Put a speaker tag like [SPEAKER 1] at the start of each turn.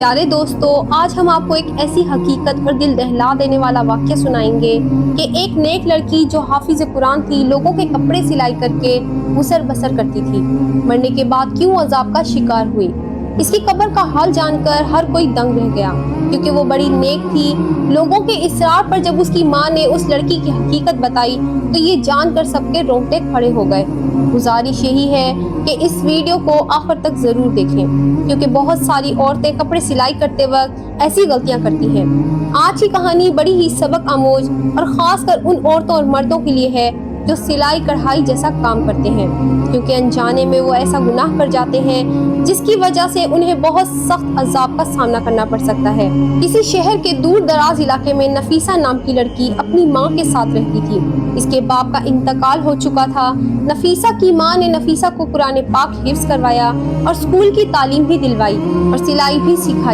[SPEAKER 1] प्यारे दोस्तों, आज हम आपको एक ऐसी हकीकत और दिल दहला देने वाला वाक़या सुनाएंगे कि एक नेक लड़की जो हाफिज़ कुरान थी, लोगों के कपड़े सिलाई करके गुजर बसर करती थी, मरने के बाद क्यों अजाब का शिकार हुई। इसकी कब्र का हाल जानकर हर कोई दंग रह गया, क्योंकि वो बड़ी नेक थी। लोगों के इसरार पर जब उसकी माँ ने उस लड़की की हकीकत बताई तो ये जानकर सबके रोंगटे खड़े हो गए। गुजारिश यही है कि इस वीडियो को आखिर तक जरूर देखें, क्योंकि बहुत सारी औरतें कपड़े सिलाई करते वक्त ऐसी गलतियां करती हैं। आज की कहानी बड़ी ही सबक आमोज और खासकर उन औरतों और मर्दों के लिए है जो सिलाई कढ़ाई जैसा काम करते हैं, क्योंकि अनजाने में वो ऐसा गुनाह कर जाते हैं जिसकी वजह से उन्हें बहुत सख्त अजाब का सामना करना पड़ सकता है। किसी शहर के दूर दराज इलाके में नफीसा नाम की लड़की अपनी माँ के साथ रहती थी। इसके बाप का इंतकाल हो चुका था। नफीसा की माँ ने नफीसा को कुरान पाक हिफ्ज करवाया और स्कूल की तालीम भी दिलवाई और सिलाई भी सिखाई।